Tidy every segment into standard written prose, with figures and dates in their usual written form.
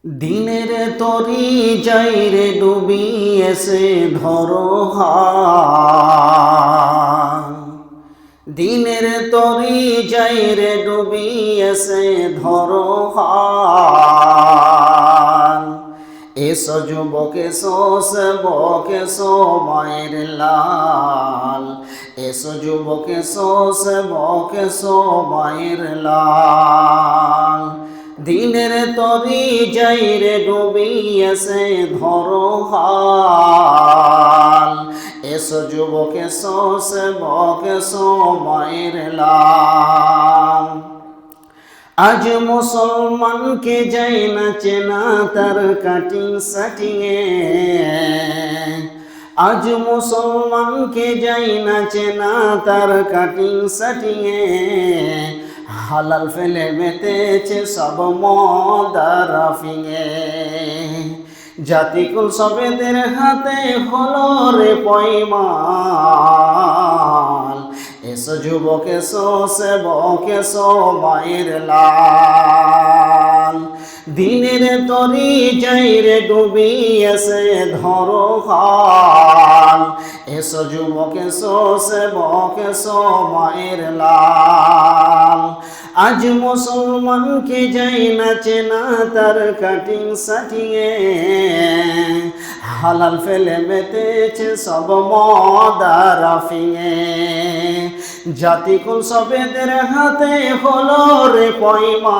দিনের তরি যাইরে ডুবি এসে ধরো হাল। দিনের তরি যাইরে ডুবি এসে ধরো হাল। এসো যুবক এসো সেবক এসো মায়ের লাল। এসো যুবক এসো সেবক এসো মায়ের লাল। দিনের তরি যাইরে ডুবি এসে ধরো হাল। এসো যুবক এসো সেবক এসো মায়ের লাল। আজ মুসলমানকে যাই না চেনা তার কাটিং সাটিংয়ে। আজ মুসলমানকে যাই না চেনা তার কাটিং সাটিংয়ে। হালাল ফেলে মেতেছে সব মদারাফিংয়ে। জাতিকুল সবেদের হাতে হলো রে পয়মাল। এসো যুবক এসো সেবক এসো মায়ের লাল। দিনের তরি যাইরে ডুবি এসে ধরো হাল। এসো যুবক এসো সেবক এসো মায়ের লাল। আজ মুসলমানকে যাই না চেনা তার কাটিং সাটিংয়ে। হালাল ফেলে মেতেছে সব মদারাফিংয়ে। জাতিকুল সবেদের হাতে হলো রে পয়মাল।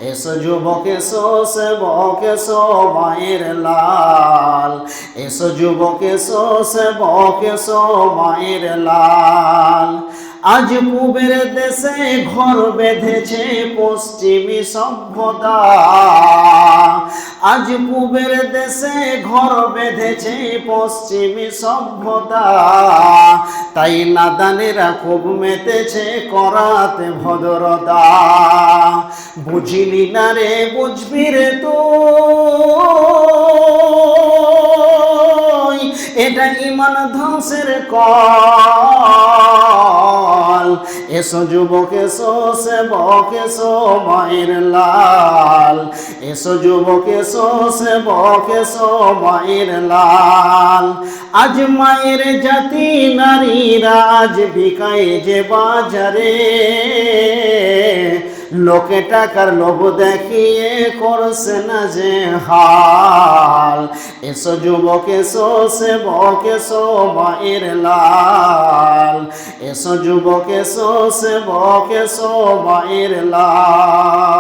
এসো যুবক এসো সেবক এসো মায়ের লাল। এসো যুবক এসো সেবক এসো মায়ের লাল। আজ পূবের দেশে ঘর বেঁধেছে পশ্চিমী সভ্যতা। আজ পূবের দেশে ঘর বেঁধেছে পশ্চিমী সভ্যতা। তাই নাদানেরা খুব মেতেছে করাতে ভদ্রতা। বুঝিলি না রে বুঝবি রে তুই, এটা ইমান ধ্বংসের কল। এসো যুবক এসো সেবক এসো মায়ের লাল। এসো যুবক এসো সেবক এসো মায়ের লাল। আজ মায়ের জাতি নারীরা আজ বিকায় যে বাজারে। লোকে টাকার লোভ দেখিয়ে করছে না যে হাল। এসো যুবক এসো সেবক এসো মায়ের লাল। এসো যুবক এসো সেবক এসো মায়ের লাল।